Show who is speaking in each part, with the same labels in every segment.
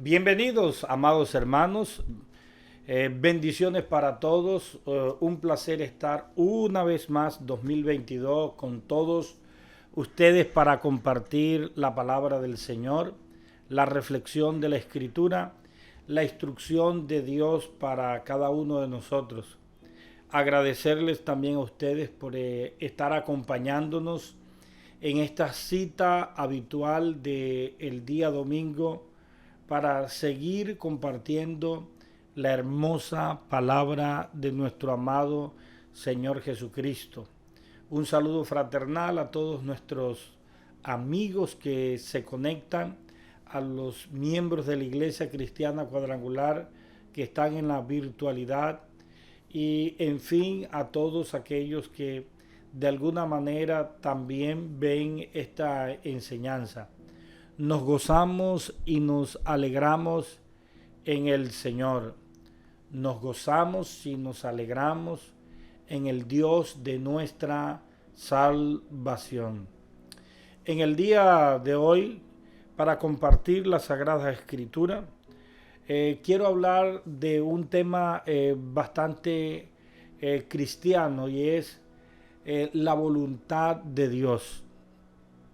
Speaker 1: Bienvenidos, amados hermanos. Bendiciones para todos. Un placer estar una vez más 2022 con todos ustedes para compartir la palabra del Señor, la reflexión de la Escritura, la instrucción de Dios para cada uno de nosotros. Agradecerles también a ustedes por estar acompañándonos en esta cita habitual del día domingo para seguir compartiendo la hermosa palabra de nuestro amado Señor Jesucristo. Un saludo fraternal a todos nuestros amigos que se conectan, a los miembros de la Iglesia Cristiana Cuadrangular que están en la virtualidad y en fin a todos aquellos que de alguna manera también ven esta enseñanza. Nos gozamos y nos alegramos en el Señor. Nos gozamos y nos alegramos en el Dios de nuestra salvación. En el día de hoy, para compartir la Sagrada Escritura, quiero hablar de un tema bastante cristiano y es la voluntad de Dios.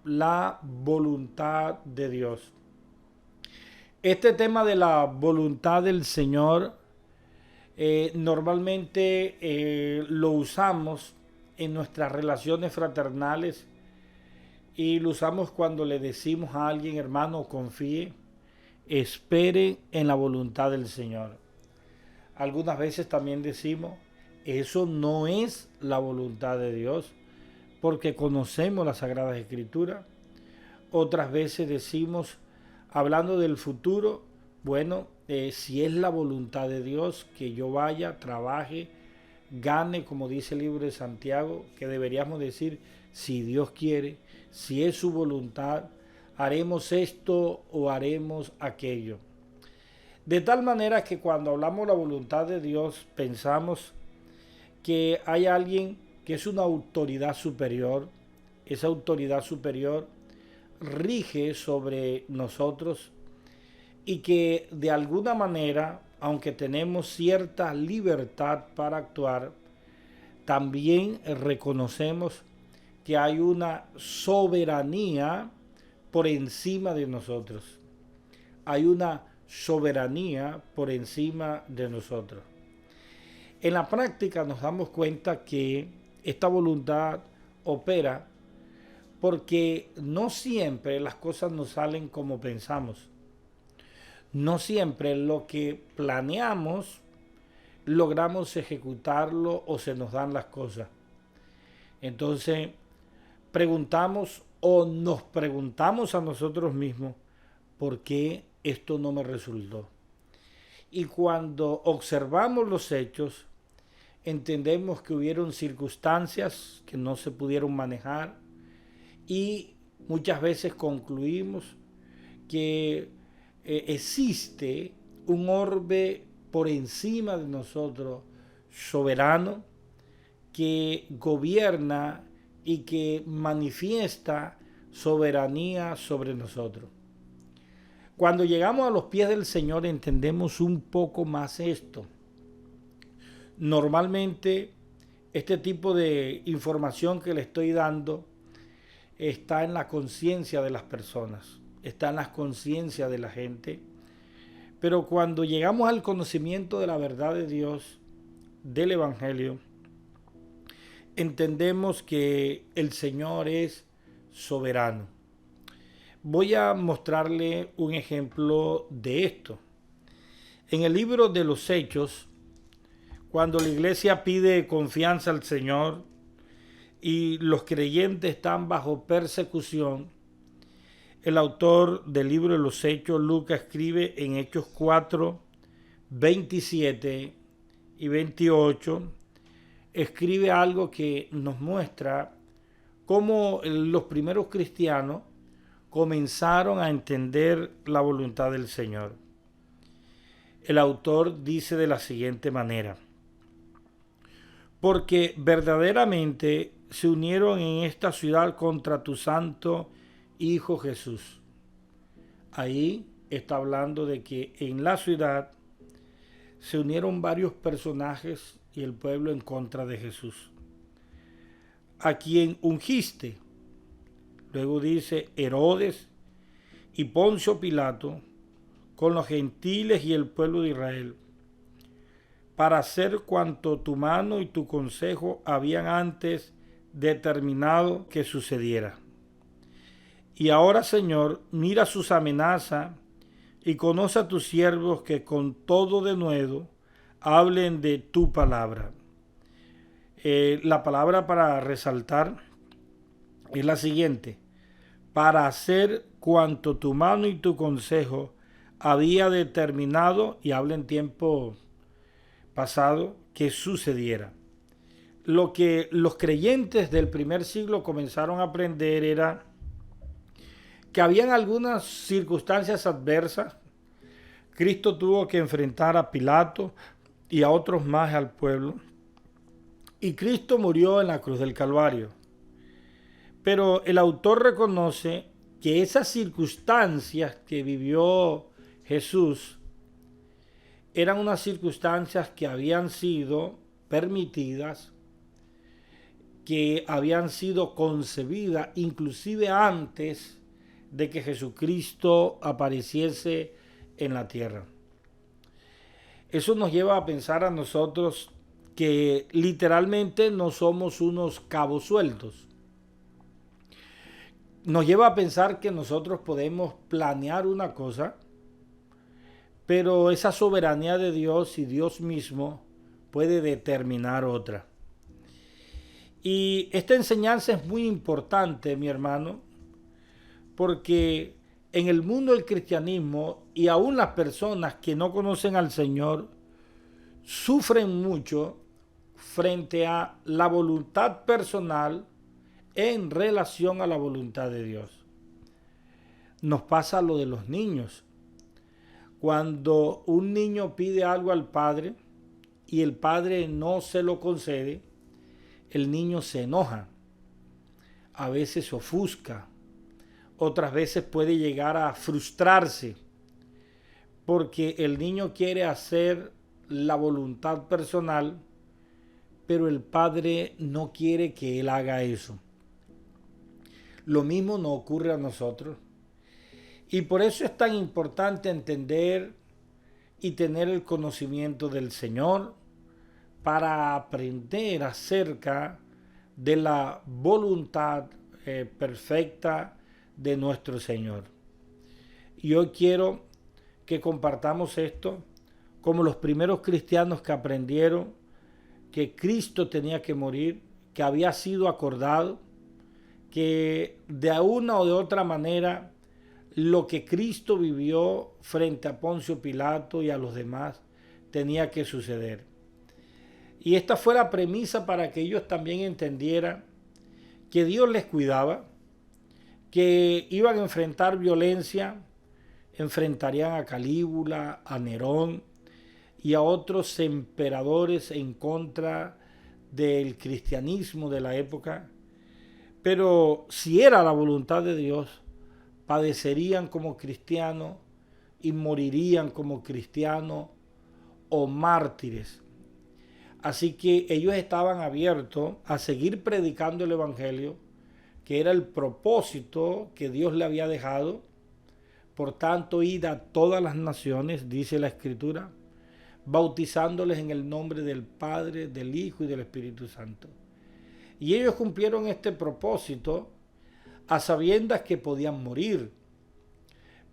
Speaker 1: La voluntad de Dios. Este tema de la voluntad del Señor normalmente lo usamos en nuestras relaciones fraternales y lo usamos cuando le decimos a alguien, hermano, confíe, espere en la voluntad del Señor. Algunas veces también decimos, eso no es la voluntad de Dios, porque conocemos las Sagradas Escrituras. Otras veces decimos, hablando del futuro, bueno, si es la voluntad de Dios que yo vaya, trabaje, gane, como dice el libro de Santiago, que deberíamos decir, si Dios quiere, si es su voluntad, haremos esto o haremos aquello. De tal manera que cuando hablamos de la voluntad de Dios, pensamos que hay alguien que es una autoridad superior. Esa autoridad superior rige sobre nosotros y que de alguna manera, aunque tenemos cierta libertad para actuar, también reconocemos que hay una soberanía por encima de nosotros. Hay una soberanía por encima de nosotros. En la práctica nos damos cuenta que esta voluntad opera porque no siempre las cosas nos salen como pensamos. No siempre lo que planeamos logramos ejecutarlo o se nos dan las cosas. Entonces preguntamos o nos preguntamos a nosotros mismos, ¿por qué esto no me resultó? Y cuando observamos los hechos, entendemos que hubieron circunstancias que no se pudieron manejar y muchas veces concluimos que existe un orbe por encima de nosotros, soberano, que gobierna y que manifiesta soberanía sobre nosotros. Cuando llegamos a los pies del Señor entendemos un poco más esto. Normalmente este tipo de información que le estoy dando está en la conciencia de las personas, está en la conciencia de la gente, pero cuando llegamos al conocimiento de la verdad de Dios, del Evangelio, entendemos que el Señor es soberano. Voy a mostrarle un ejemplo de esto. En el libro de los Hechos, cuando la iglesia pide confianza al Señor y los creyentes están bajo persecución, el autor del libro de los Hechos, Lucas, escribe en Hechos 4, 27 y 28, escribe algo que nos muestra cómo los primeros cristianos comenzaron a entender la voluntad del Señor. El autor dice de la siguiente manera: porque verdaderamente se unieron en esta ciudad contra tu santo Hijo Jesús. Ahí está hablando de que en la ciudad se unieron varios personajes y el pueblo en contra de Jesús. A quien ungiste, luego dice Herodes y Poncio Pilato, con los gentiles y el pueblo de Israel, para hacer cuanto tu mano y tu consejo habían antes determinado que sucediera. Y ahora, Señor, mira sus amenazas y conoce a tus siervos que con todo denuedo hablen de tu palabra. La palabra para resaltar es la siguiente: para hacer cuanto tu mano y tu consejo había determinado, y habla en tiempo pasado, que sucediera. Lo que los creyentes del primer siglo comenzaron a aprender era que habían algunas circunstancias adversas. Cristo tuvo que enfrentar a Pilato y a otros más al pueblo, y Cristo murió en la cruz del Calvario. Pero el autor reconoce que esas circunstancias que vivió Jesús eran unas circunstancias que habían sido permitidas, que habían sido concebidas inclusive antes de que Jesucristo apareciese en la tierra. Eso nos lleva a pensar a nosotros que literalmente no somos unos cabos sueltos. Nos lleva a pensar que nosotros podemos planear una cosa, pero esa soberanía de Dios y Dios mismo puede determinar otra. Y esta enseñanza es muy importante, mi hermano, porque en el mundo del cristianismo y aún las personas que no conocen al Señor sufren mucho frente a la voluntad personal en relación a la voluntad de Dios. Nos pasa lo de los niños. Cuando un niño pide algo al padre y el padre no se lo concede, el niño se enoja, a veces se ofusca, otras veces puede llegar a frustrarse, porque el niño quiere hacer la voluntad personal, pero el padre no quiere que él haga eso. Lo mismo nos ocurre a nosotros. Y por eso es tan importante entender y tener el conocimiento del Señor para aprender acerca de la voluntad perfecta de nuestro Señor. Y hoy quiero que compartamos esto como los primeros cristianos que aprendieron que Cristo tenía que morir, que había sido acordado, que de una o de otra manera lo que Cristo vivió frente a Poncio Pilato y a los demás tenía que suceder. Y esta fue la premisa para que ellos también entendieran que Dios les cuidaba, que iban a enfrentar violencia, enfrentarían a Calígula, a Nerón y a otros emperadores en contra del cristianismo de la época. Pero si era la voluntad de Dios, padecerían como cristianos y morirían como cristianos o mártires. Así que ellos estaban abiertos a seguir predicando el evangelio, que era el propósito que Dios le había dejado. Por tanto, id a todas las naciones, dice la Escritura, bautizándoles en el nombre del Padre, del Hijo y del Espíritu Santo. Y ellos cumplieron este propósito a sabiendas que podían morir,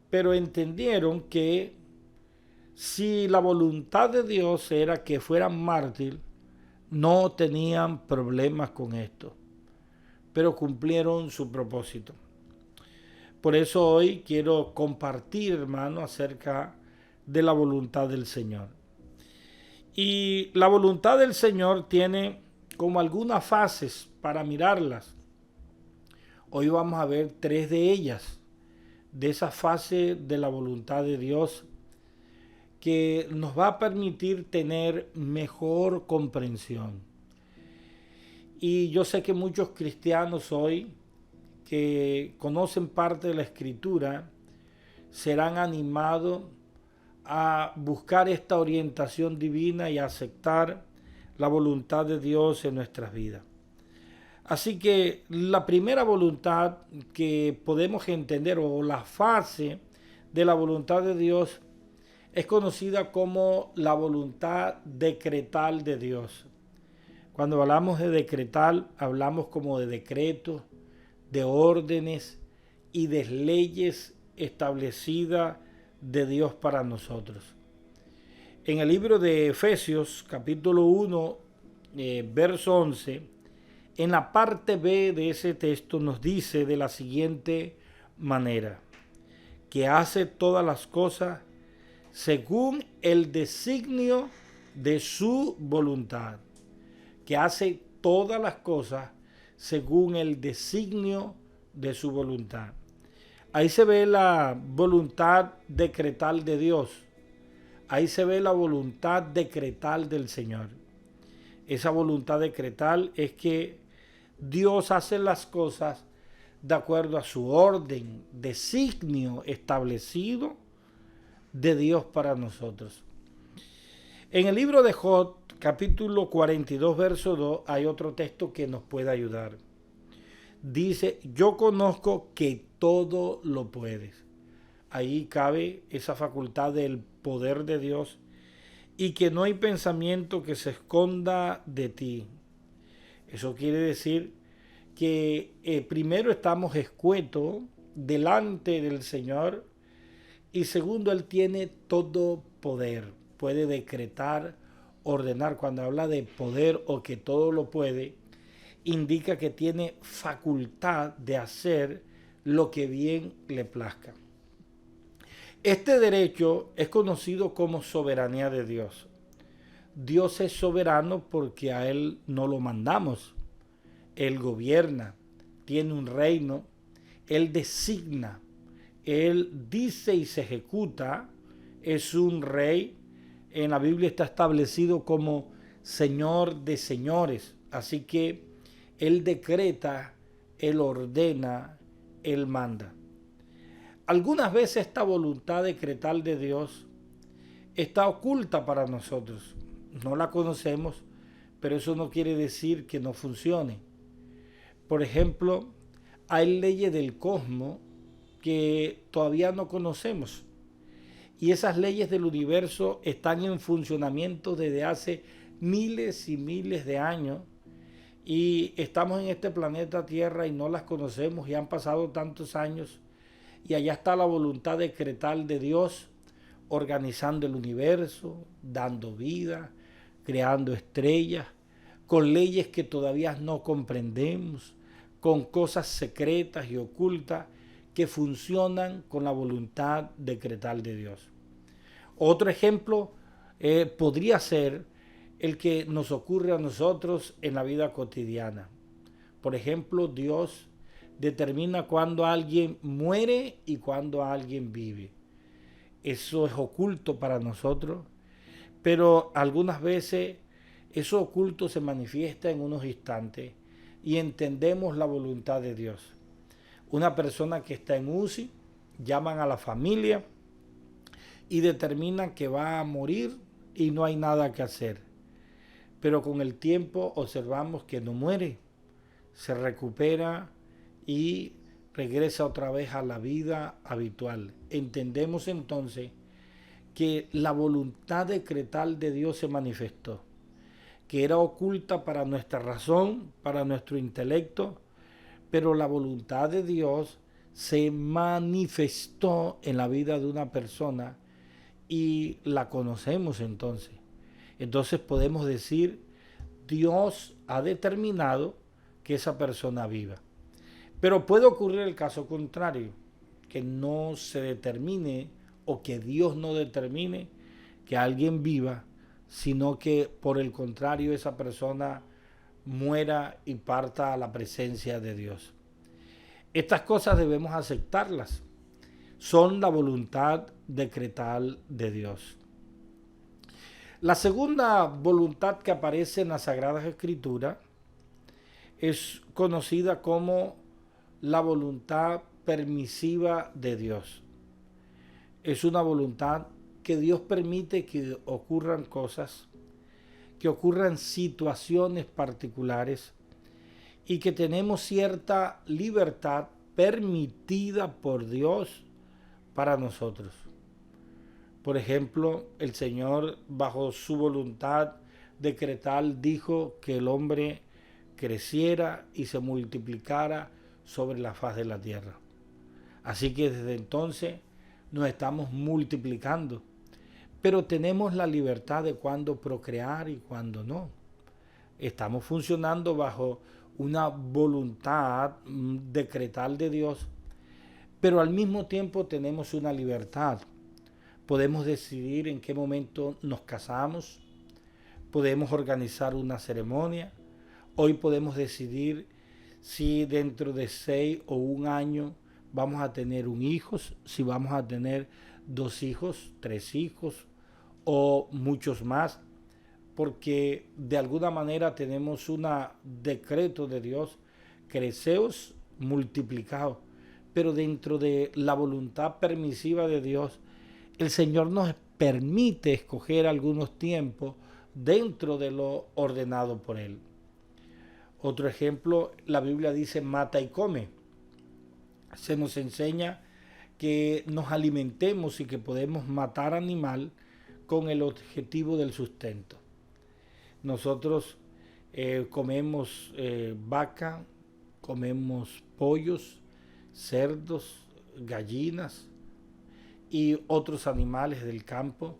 Speaker 1: pero entendieron que si la voluntad de Dios era que fueran mártires, no tenían problemas con esto, pero cumplieron su propósito. Por eso hoy quiero compartir, hermano, acerca de la voluntad del Señor. Y la voluntad del Señor tiene como algunas fases para mirarlas. Hoy vamos a ver 3 de ellas, de esa fase de la voluntad de Dios, que nos va a permitir tener mejor comprensión. Y yo sé que muchos cristianos hoy que conocen parte de la Escritura serán animados a buscar esta orientación divina y a aceptar la voluntad de Dios en nuestras vidas. Así que la primera voluntad que podemos entender, o la fase de la voluntad de Dios, es conocida como la voluntad decretal de Dios. Cuando hablamos de decretal, hablamos como de decretos, de órdenes y de leyes establecidas de Dios para nosotros. En el libro de Efesios, capítulo 1, verso 11, en la parte B de ese texto nos dice de la siguiente manera, que hace todas las cosas según el designio de su voluntad, que hace todas las cosas según el designio de su voluntad. Ahí se ve la voluntad decretal de Dios. Ahí se ve la voluntad decretal del Señor. Esa voluntad decretal es que Dios hace las cosas de acuerdo a su orden, designio establecido de Dios para nosotros. En el libro de Job, capítulo 42, verso 2, hay otro texto que nos puede ayudar. Dice, yo conozco que todo lo puedes. Ahí cabe esa facultad del poder de Dios y que no hay pensamiento que se esconda de ti. Eso quiere decir que primero estamos escuetos delante del Señor y segundo, Él tiene todo poder. Puede decretar, ordenar. Cuando habla de poder o que todo lo puede, indica que tiene facultad de hacer lo que bien le plazca. Este derecho es conocido como soberanía de Dios. Dios es soberano porque a Él no lo mandamos. Él gobierna, tiene un reino, Él designa, Él dice y se ejecuta, es un rey. En la Biblia está establecido como Señor de señores. Así que Él decreta, Él ordena, Él manda. Algunas veces esta voluntad decretal de Dios está oculta para nosotros. No la conocemos, pero eso no quiere decir que no funcione. Por ejemplo, hay leyes del cosmos que todavía no conocemos. Y esas leyes del universo están en funcionamiento desde hace miles y miles de años. Y estamos en este planeta Tierra y no las conocemos y han pasado tantos años. Y allá está la voluntad decretal de Dios organizando el universo, dando vida, creando estrellas, con leyes que todavía no comprendemos, con cosas secretas y ocultas que funcionan con la voluntad decretal de Dios. Otro ejemplo podría ser el que nos ocurre a nosotros en la vida cotidiana. Por ejemplo, Dios determina cuándo alguien muere y cuándo alguien vive. Eso es oculto para nosotros, pero algunas veces eso oculto se manifiesta en unos instantes y entendemos la voluntad de Dios. Una persona que está en UCI, llaman a la familia y determinan que va a morir y no hay nada que hacer. Pero con el tiempo observamos que no muere, se recupera y regresa otra vez a la vida habitual. Entendemos entonces que la voluntad decretal de Dios se manifestó, que era oculta para nuestra razón, para nuestro intelecto, pero la voluntad de Dios se manifestó en la vida de una persona y la conocemos entonces. Entonces podemos decir, Dios ha determinado que esa persona viva. Pero puede ocurrir el caso contrario, que no se determine o que Dios no determine que alguien viva, sino que por el contrario esa persona muera y parta a la presencia de Dios. Estas cosas debemos aceptarlas. Son la voluntad decretal de Dios. La segunda voluntad que aparece en las Sagradas Escrituras es conocida como la voluntad permisiva de Dios. es una voluntad que Dios permite que ocurran cosas, que ocurran situaciones particulares y que tenemos cierta libertad permitida por Dios para nosotros. Por ejemplo, el Señor, bajo su voluntad decretal, dijo que el hombre creciera y se multiplicara sobre la faz de la tierra. Así que desde entonces nos estamos multiplicando, pero tenemos la libertad de cuándo procrear y cuándo no. Estamos funcionando bajo una voluntad decretal de Dios, pero al mismo tiempo tenemos una libertad. Podemos decidir en qué momento nos casamos, podemos organizar una ceremonia. Hoy podemos decidir si dentro de 6 o 1 año vamos a tener un hijo, si vamos a tener 2 hijos, 3 hijos o muchos más, porque de alguna manera tenemos un decreto de Dios: creceos, multiplicaos. Pero dentro de la voluntad permisiva de Dios, el Señor nos permite escoger algunos tiempos dentro de lo ordenado por Él. Otro ejemplo, la Biblia dice mata y come. Se nos enseña que nos alimentemos y que podemos matar animal con el objetivo del sustento. Nosotros comemos vaca, comemos pollos, cerdos, gallinas y otros animales del campo.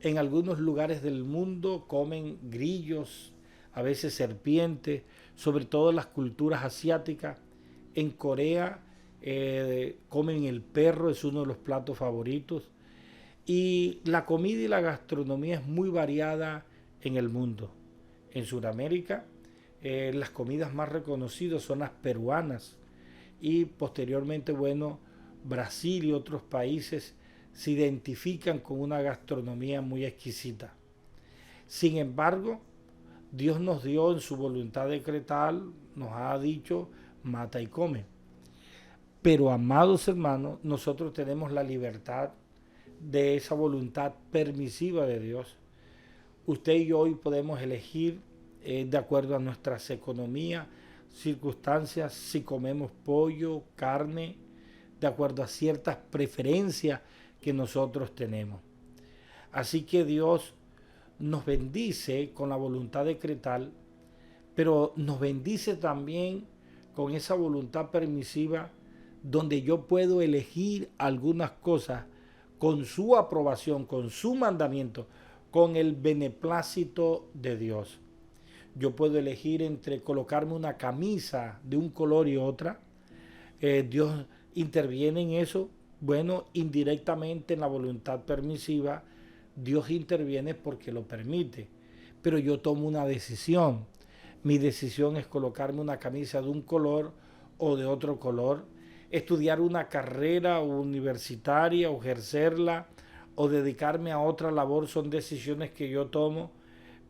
Speaker 1: En algunos lugares del mundo comen grillos, a veces serpientes, sobre todo en las culturas asiáticas. En Corea comen el perro, es uno de los platos favoritos. Y la comida y la gastronomía es muy variada en el mundo. En Sudamérica, las comidas más reconocidas son las peruanas. Y posteriormente, bueno, Brasil y otros países se identifican con una gastronomía muy exquisita. Sin embargo, Dios nos dio en su voluntad decretal, nos ha dicho, mata y come. Pero, amados hermanos, nosotros tenemos la libertad de esa voluntad permisiva de Dios. Usted y yo hoy podemos elegir de acuerdo a nuestras economías, circunstancias, si comemos pollo, carne, de acuerdo a ciertas preferencias que nosotros tenemos. Así que Dios nos bendice con la voluntad decretal, pero nos bendice también con esa voluntad permisiva donde yo puedo elegir algunas cosas con su aprobación, con su mandamiento, con el beneplácito de Dios. Yo puedo elegir entre colocarme una camisa de un color y otra. Dios interviene en eso. Bueno, indirectamente en la voluntad permisiva, Dios interviene porque lo permite. Pero yo tomo una decisión. Mi decisión es colocarme una camisa de un color o de otro color, estudiar una carrera universitaria o ejercerla o dedicarme a otra labor. Son decisiones que yo tomo,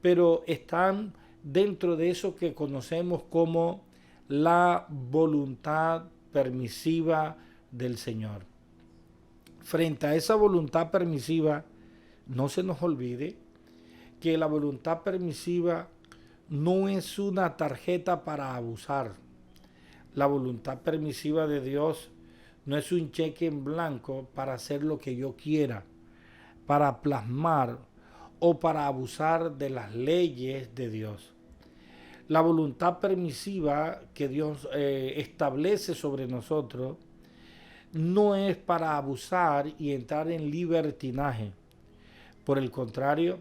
Speaker 1: pero están dentro de eso que conocemos como la voluntad permisiva del Señor. Frente a esa voluntad permisiva, no se nos olvide que la voluntad permisiva no es una tarjeta para abusar. La voluntad permisiva de Dios no es un cheque en blanco para hacer lo que yo quiera, para plasmar o para abusar de las leyes de Dios. La voluntad permisiva que Dios establece sobre nosotros no es para abusar y entrar en libertinaje. Por el contrario,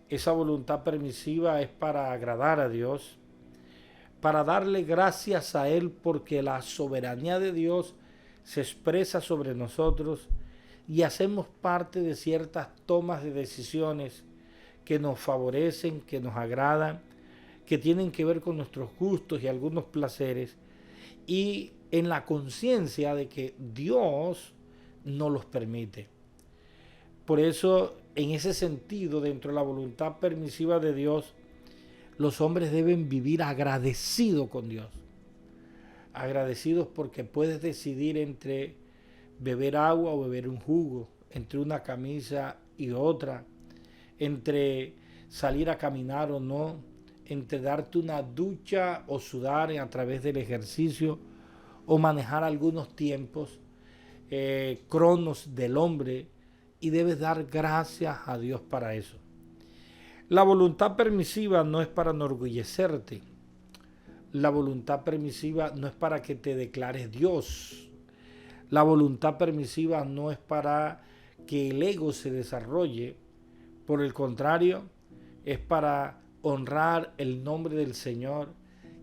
Speaker 1: esa voluntad permisiva es para agradar a Dios, para darle gracias a Él porque la soberanía de Dios se expresa sobre nosotros y hacemos parte de ciertas tomas de decisiones que nos favorecen, que nos agradan, que tienen que ver con nuestros gustos y algunos placeres, y en la conciencia de que Dios nos los permite. Por eso, en ese sentido, dentro de la voluntad permisiva de Dios, los hombres deben vivir agradecidos con Dios. Agradecidos porque puedes decidir entre beber agua o beber un jugo, entre una camisa y otra, entre salir a caminar o no, entre darte una ducha o sudar a través del ejercicio o manejar algunos tiempos, cronos del hombre, y debes dar gracias a Dios para eso. La voluntad permisiva no es para enorgullecerte. La voluntad permisiva no es para que te declares Dios. La voluntad permisiva no es para que el ego se desarrolle. Por el contrario, es para honrar el nombre del Señor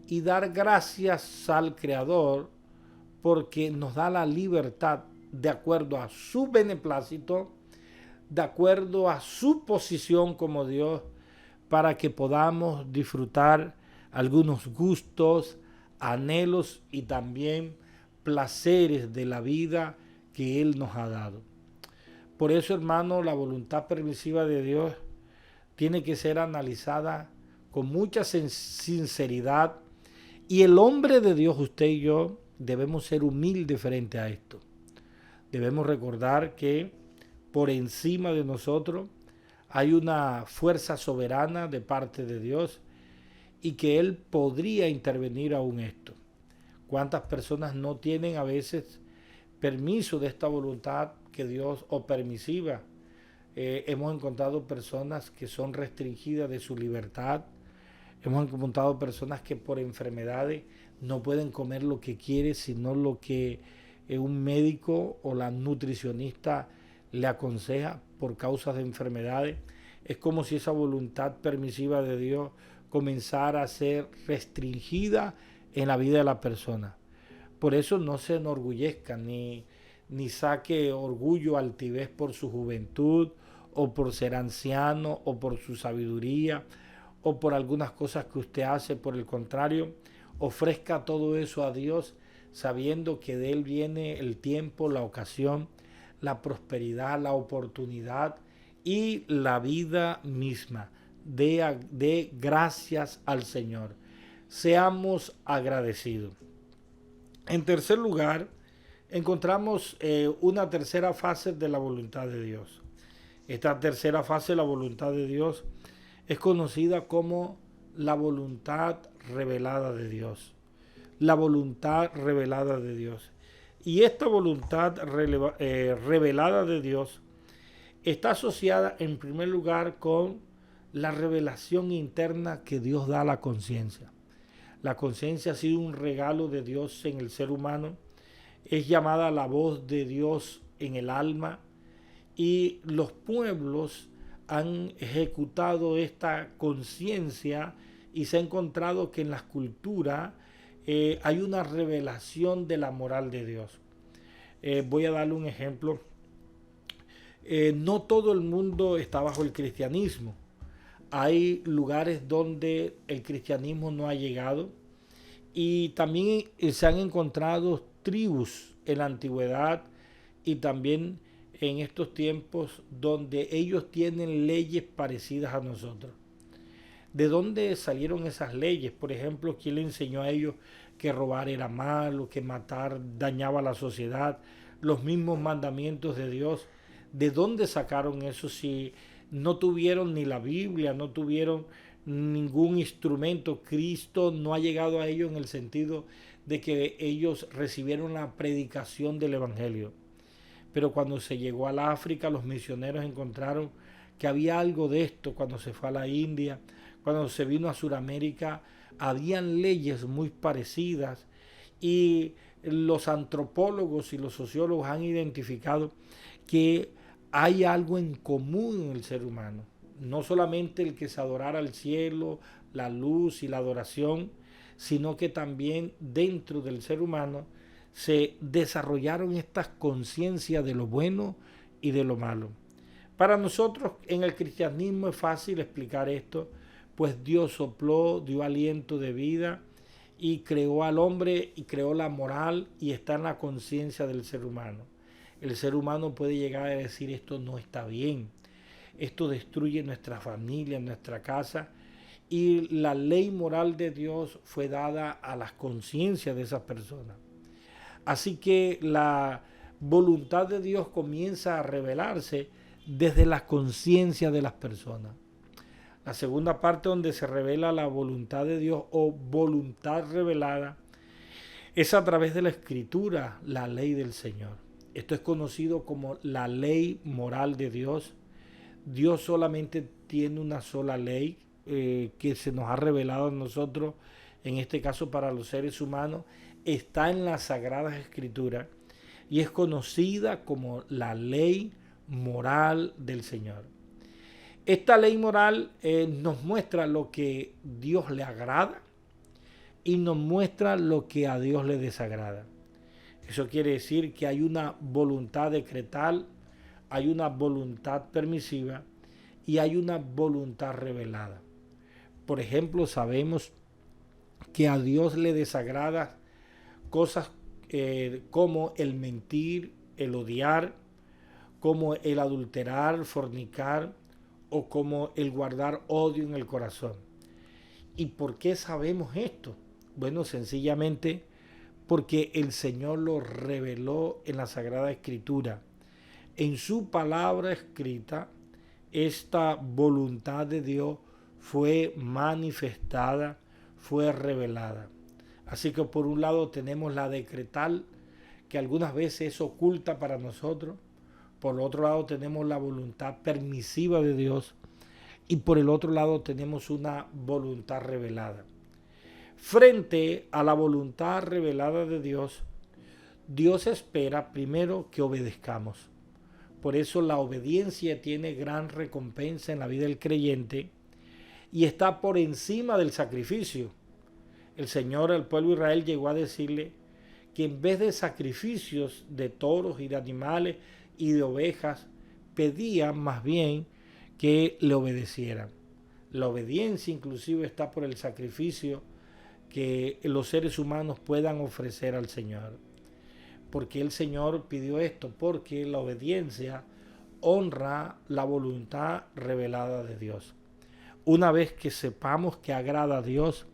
Speaker 1: y dar gracias al Creador porque nos da la libertad de acuerdo a su beneplácito, de acuerdo a su posición como Dios, para que podamos disfrutar algunos gustos, anhelos y también placeres de la vida que Él nos ha dado. Por eso, hermano, la voluntad permisiva de Dios tiene que ser analizada con mucha sinceridad, y el hombre de Dios, usted y yo, debemos ser humildes frente a esto. Debemos recordar que por encima de nosotros hay una fuerza soberana de parte de Dios y que Él podría intervenir aún esto. ¿Cuántas personas no tienen a veces permiso de esta voluntad que Dios o permisiva? Hemos encontrado personas que son restringidas de su libertad. Hemos encontrado personas que por enfermedades no pueden comer lo que quieren, sino lo que un médico o la nutricionista le aconseja por causas de enfermedades. Es como si esa voluntad permisiva de Dios comenzara a ser restringida en la vida de la persona. Por eso no se enorgullezca ni saque orgullo, altivez por su juventud o por ser anciano o por su sabiduría o por algunas cosas que usted hace. Por el contrario, ofrezca todo eso a Dios sabiendo que de Él viene el tiempo, la ocasión, la prosperidad, la oportunidad y la vida misma. De gracias al Señor. Seamos agradecidos. En tercer lugar, encontramos una tercera fase de la voluntad de Dios. Esta tercera fase de la voluntad de Dios es conocida como la voluntad revelada de Dios. La voluntad revelada de Dios. Y esta voluntad revelada de Dios está asociada en primer lugar con la revelación interna que Dios da a la conciencia. La conciencia ha sido un regalo de Dios en el ser humano. Es llamada la voz de Dios en el alma, y los pueblos han ejecutado esta conciencia y se ha encontrado que en las culturas hay una revelación de la moral de Dios. Voy a darle un ejemplo. No todo el mundo está bajo el cristianismo. Hay lugares donde el cristianismo no ha llegado, y también se han encontrado tribus en la antigüedad y también en estos tiempos donde ellos tienen leyes parecidas a nosotros. ¿De dónde salieron esas leyes? Por ejemplo, ¿quién le enseñó a ellos que robar era malo, que matar dañaba a la sociedad? Los mismos mandamientos de Dios. ¿De dónde sacaron eso si no tuvieron ni la Biblia, no tuvieron ningún instrumento? Cristo no ha llegado a ellos en el sentido de que ellos recibieron la predicación del Evangelio. Pero cuando se llegó al África, los misioneros encontraron que había algo de esto. Cuando se fue a la India, cuando se vino a Sudamérica, habían leyes muy parecidas, y los antropólogos y los sociólogos han identificado que hay algo en común en el ser humano. No solamente el que se adorara al cielo, la luz y la adoración, sino que también dentro del ser humano se desarrollaron estas conciencias de lo bueno y de lo malo. Para nosotros en el cristianismo es fácil explicar esto, pues Dios sopló, dio aliento de vida y creó al hombre y creó la moral, y está en la conciencia del ser humano. El ser humano puede llegar a decir: esto no está bien, esto destruye nuestra familia, nuestra casa, y la ley moral de Dios fue dada a las conciencias de esas personas. Así que la voluntad de Dios comienza a revelarse desde la conciencia de las personas. La segunda parte donde se revela la voluntad de Dios o voluntad revelada es a través de la Escritura, la ley del Señor. Esto es conocido como la ley moral de Dios. Dios solamente tiene una sola ley que se nos ha revelado a nosotros, en este caso para los seres humanos, está en las Sagradas Escrituras y es conocida como la ley moral del Señor. Esta ley moral nos muestra lo que Dios le agrada y nos muestra lo que a Dios le desagrada. Eso quiere decir que hay una voluntad decretal, hay una voluntad permisiva y hay una voluntad revelada. Por ejemplo, sabemos que a Dios le desagrada cosas como el mentir, el odiar, como el adulterar, fornicar o como el guardar odio en el corazón. ¿Y por qué sabemos esto? Bueno, sencillamente porque el Señor lo reveló en la Sagrada Escritura. En su palabra escrita, esta voluntad de Dios fue manifestada, fue revelada. Así que por un lado tenemos la decretal, que algunas veces es oculta para nosotros. Por otro lado tenemos la voluntad permisiva de Dios. Y por el otro lado tenemos una voluntad revelada. Frente a la voluntad revelada de Dios, Dios espera primero que obedezcamos. Por eso la obediencia tiene gran recompensa en la vida del creyente y está por encima del sacrificio. El Señor al pueblo de Israel llegó a decirle que en vez de sacrificios de toros y de animales y de ovejas, pedía más bien que le obedecieran. La obediencia inclusive está por el sacrificio que los seres humanos puedan ofrecer al Señor. Porque el Señor pidió esto, porque la obediencia honra la voluntad revelada de Dios. Una vez que sepamos que agrada a Dios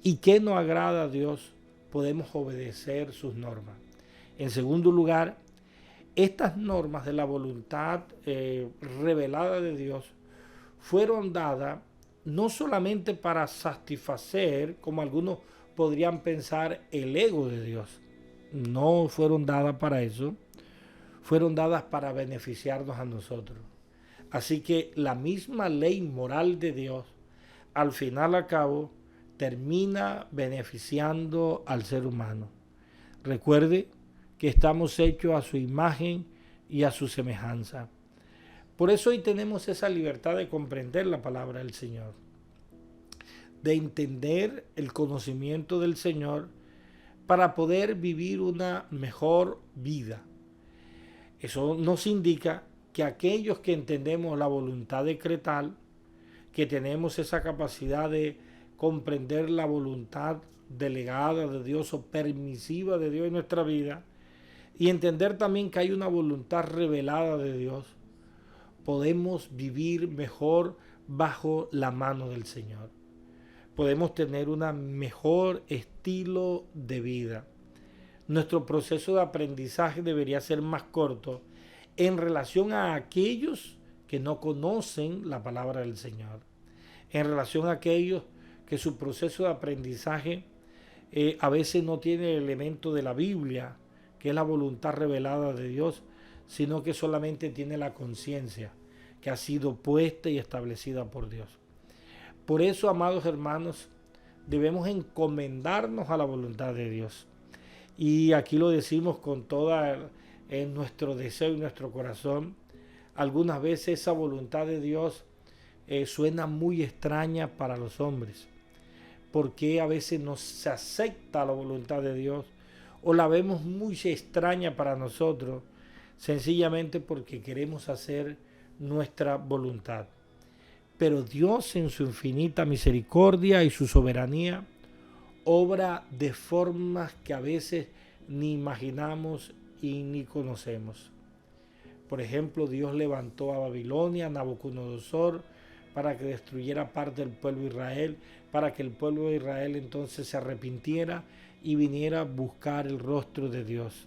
Speaker 1: y que no agrada a Dios, podemos obedecer sus normas. En segundo lugar, estas normas de la voluntad revelada de Dios fueron dadas no solamente para satisfacer, como algunos podrían pensar, el ego de Dios. No fueron dadas para eso, fueron dadas para beneficiarnos a nosotros. Así que la misma ley moral de Dios, al final a cabo, termina beneficiando al ser humano. Recuerde que estamos hechos a su imagen y a su semejanza. Por eso hoy tenemos esa libertad de comprender la palabra del Señor, de entender el conocimiento del Señor para poder vivir una mejor vida. Eso nos indica que aquellos que entendemos la voluntad decretal, que tenemos esa capacidad de comprender la voluntad delegada de Dios o permisiva de Dios en nuestra vida, y entender también que hay una voluntad revelada de Dios, podemos vivir mejor bajo la mano del Señor. Podemos tener un mejor estilo de vida. Nuestro proceso de aprendizaje debería ser más corto en relación a aquellos que no conocen la palabra del Señor, en relación a aquellos que su proceso de aprendizaje a veces no tiene el elemento de la Biblia, que es la voluntad revelada de Dios, sino que solamente tiene la conciencia que ha sido puesta y establecida por Dios. Por eso, amados hermanos, debemos encomendarnos a la voluntad de Dios. Y aquí lo decimos con toda nuestro deseo y nuestro corazón. Algunas veces esa voluntad de Dios suena muy extraña para los hombres, porque a veces no se acepta la voluntad de Dios o la vemos muy extraña para nosotros, sencillamente porque queremos hacer nuestra voluntad. Pero Dios, en su infinita misericordia y su soberanía, obra de formas que a veces ni imaginamos y ni conocemos. Por ejemplo, Dios levantó a Babilonia, a Nabucodonosor, para que destruyera parte del pueblo de Israel, para que el pueblo de Israel entonces se arrepintiera y viniera a buscar el rostro de Dios.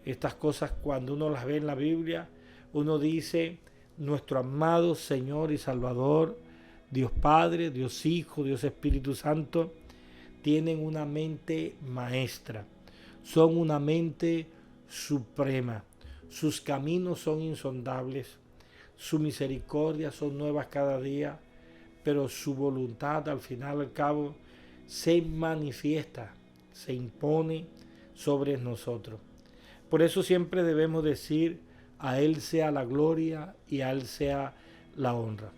Speaker 1: Estas cosas cuando uno las ve en la Biblia, uno dice, nuestro amado Señor y Salvador, Dios Padre, Dios Hijo, Dios Espíritu Santo, tienen una mente maestra, son una mente suprema, sus caminos son insondables, su misericordia son nuevas cada día, pero su voluntad al final y al cabo se manifiesta, se impone sobre nosotros. Por eso siempre debemos decir, a Él sea la gloria y a Él sea la honra.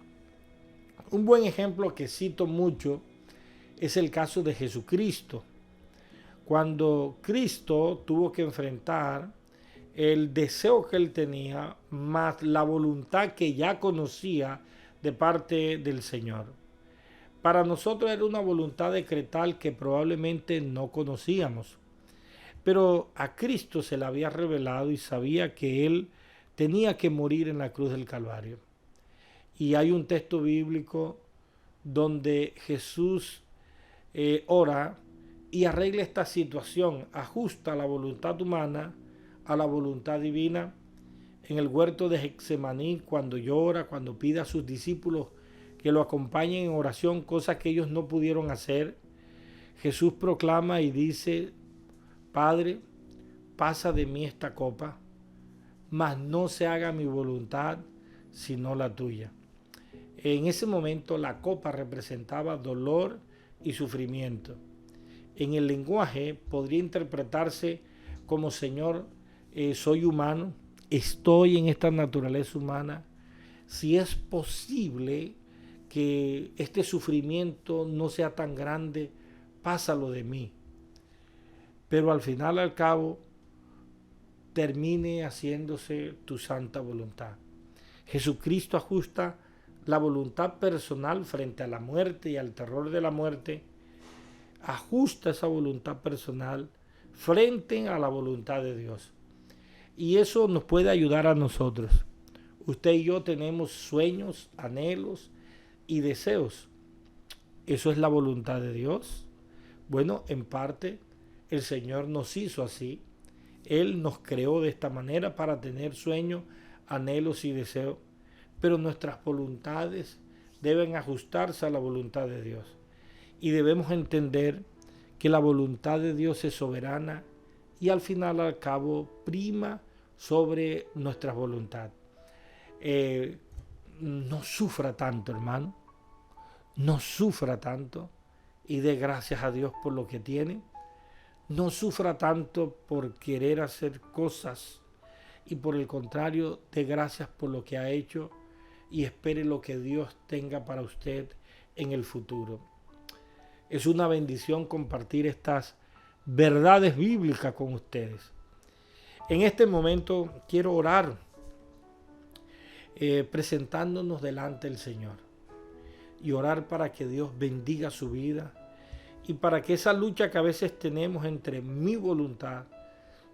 Speaker 1: Un buen ejemplo que cito mucho es el caso de Jesucristo. Cuando Cristo tuvo que enfrentar el deseo que él tenía, más la voluntad que ya conocía de parte del Señor. Para nosotros era una voluntad decretal que probablemente no conocíamos. Pero a Cristo se le había revelado y sabía que él tenía que morir en la cruz del Calvario. Y hay un texto bíblico donde Jesús ora y arregla esta situación, ajusta la voluntad humana a la voluntad divina. En el huerto de Getsemaní, cuando llora, cuando pide a sus discípulos que lo acompañen en oración, cosas que ellos no pudieron hacer, Jesús proclama y dice, Padre, pasa de mí esta copa, mas no se haga mi voluntad, sino la tuya. En ese momento la copa representaba dolor y sufrimiento. En el lenguaje podría interpretarse como, Señor, soy humano, estoy en esta naturaleza humana. Si es posible que este sufrimiento no sea tan grande, pásalo de mí. Pero al final, al cabo, termine haciéndose tu santa voluntad. Jesucristo ajusta la voluntad personal frente a la muerte y al terror de la muerte, ajusta esa voluntad personal frente a la voluntad de Dios. Y eso nos puede ayudar a nosotros. Usted y yo tenemos sueños, anhelos y deseos. ¿Eso es la voluntad de Dios? Bueno, en parte el Señor nos hizo así. Él nos creó de esta manera para tener sueños, anhelos y deseos. Pero nuestras voluntades deben ajustarse a la voluntad de Dios. Y debemos entender que la voluntad de Dios es soberana y al final al cabo prima sobre nuestra voluntad. No sufra tanto, hermano. No sufra tanto y dé gracias a Dios por lo que tiene. No sufra tanto por querer hacer cosas y por el contrario, dé gracias por lo que ha hecho y espere lo que Dios tenga para usted en el futuro. Es una bendición compartir estas verdades bíblicas con ustedes. En este momento quiero orar presentándonos delante del Señor y orar para que Dios bendiga su vida y para que esa lucha que a veces tenemos entre mi voluntad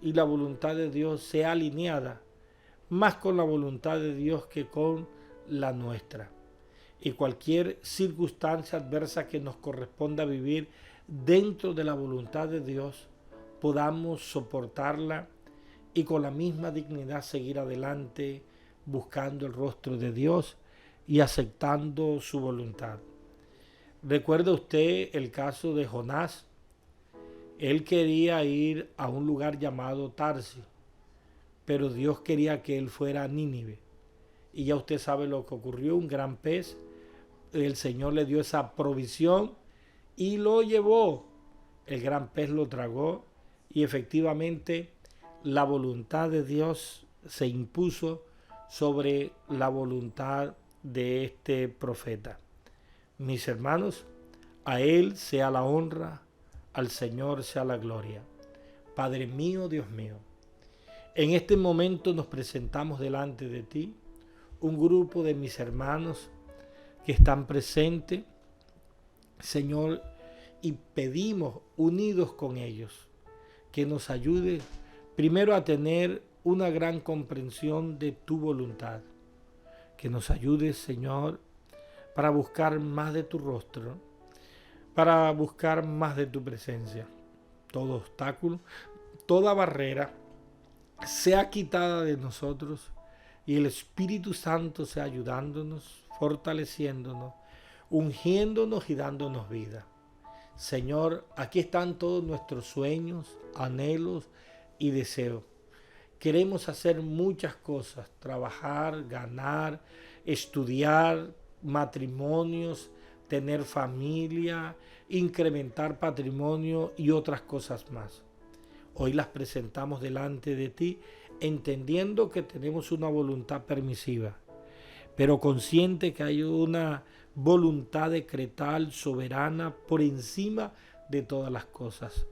Speaker 1: y la voluntad de Dios sea alineada más con la voluntad de Dios que con la nuestra. Y cualquier circunstancia adversa que nos corresponda vivir dentro de la voluntad de Dios, podamos soportarla y con la misma dignidad seguir adelante buscando el rostro de Dios y aceptando su voluntad. ¿Recuerda usted el caso de Jonás? Él quería ir a un lugar llamado Tarsis, pero Dios quería que él fuera a Nínive. Y ya usted sabe lo que ocurrió, un gran pez. El Señor le dio esa provisión y lo llevó. El gran pez lo tragó y efectivamente la voluntad de Dios se impuso sobre la voluntad de este profeta. Mis hermanos, a Él sea la honra, al Señor sea la gloria. Padre mío, Dios mío, en este momento nos presentamos delante de ti, un grupo de mis hermanos que están presentes, Señor, y pedimos unidos con ellos que nos ayude primero a tener una gran comprensión de tu voluntad, que nos ayude, Señor, para buscar más de tu rostro, para buscar más de tu presencia. Todo obstáculo, toda barrera sea quitada de nosotros y el Espíritu Santo sea ayudándonos, fortaleciéndonos, ungiéndonos y dándonos vida. Señor, aquí están todos nuestros sueños, anhelos y deseos. Queremos hacer muchas cosas, trabajar, ganar, estudiar, matrimonios, tener familia, incrementar patrimonio y otras cosas más. Hoy las presentamos delante de ti, entendiendo que tenemos una voluntad permisiva, pero consciente que hay una voluntad decretal, soberana, por encima de todas las cosas.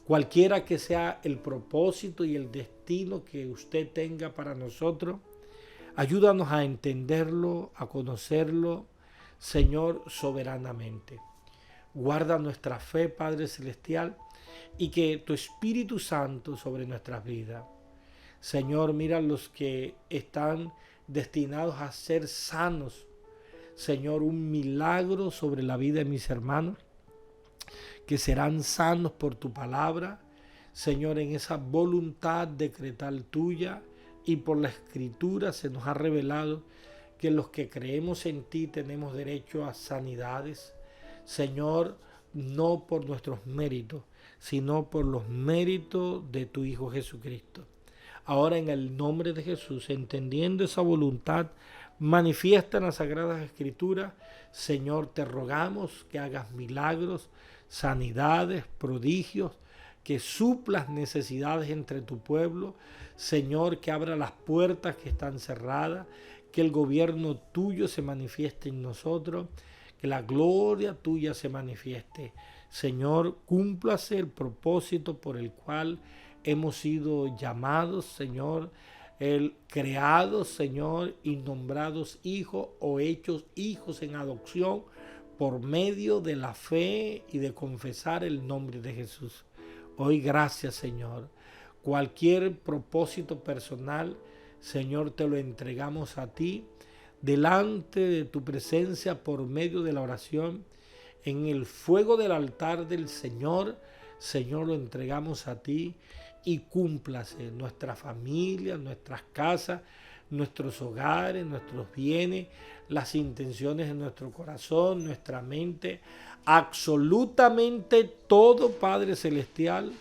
Speaker 1: Cualquiera que sea el propósito y el destino que usted tenga para nosotros, ayúdanos a entenderlo, a conocerlo, Señor, soberanamente. Guarda nuestra fe, Padre Celestial, y que tu Espíritu Santo sobre nuestras vidas. Señor, mira los que están destinados a ser sanos. Señor, un milagro sobre la vida de mis hermanos, que serán sanos por tu palabra. Señor, en esa voluntad decretal tuya y por la Escritura se nos ha revelado que los que creemos en ti tenemos derecho a sanidades. Señor, no por nuestros méritos, sino por los méritos de tu Hijo Jesucristo. Ahora, en el nombre de Jesús, entendiendo esa voluntad manifiesta en las Sagradas Escrituras, Señor, te rogamos que hagas milagros, sanidades, prodigios, que suplas necesidades entre tu pueblo. Señor, que abra las puertas que están cerradas, que el gobierno tuyo se manifieste en nosotros, que la gloria tuya se manifieste. Señor, cúmplase el propósito por el cual hemos sido llamados, Señor, creados, Señor, y nombrados hijos o hechos hijos en adopción por medio de la fe y de confesar el nombre de Jesús. Hoy, gracias, Señor. Cualquier propósito personal, Señor, te lo entregamos a ti, delante de tu presencia por medio de la oración, en el fuego del altar del Señor. Señor, lo entregamos a ti y cúmplase nuestra familia, nuestras casas, nuestros hogares, nuestros bienes, las intenciones de nuestro corazón, nuestra mente, absolutamente todo, Padre Celestial,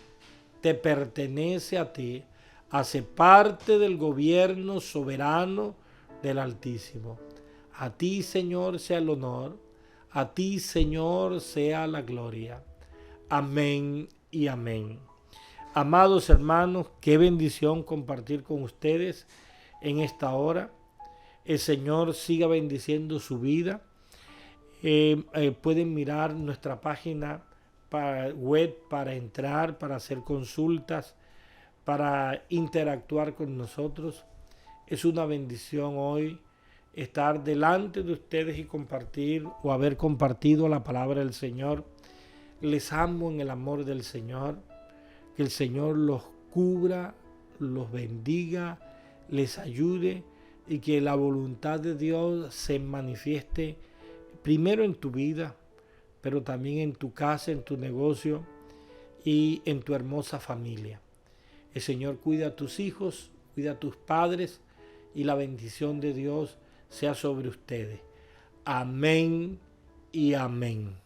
Speaker 1: te pertenece a ti, hace parte del gobierno soberano del Altísimo. A ti, Señor, sea el honor, a ti, Señor, sea la gloria. Amén y amén. Amados hermanos, qué bendición compartir con ustedes en esta hora. El Señor siga bendiciendo su vida. Pueden mirar nuestra página web para entrar, para hacer consultas, para interactuar con nosotros. Es una bendición hoy estar delante de ustedes y compartir o haber compartido la palabra del Señor. Les amo en el amor del Señor. Que el Señor los cubra, los bendiga, les ayude y que la voluntad de Dios se manifieste primero en tu vida, pero también en tu casa, en tu negocio y en tu hermosa familia. El Señor cuida a tus hijos, cuida a tus padres y la bendición de Dios sea sobre ustedes. Amén y amén.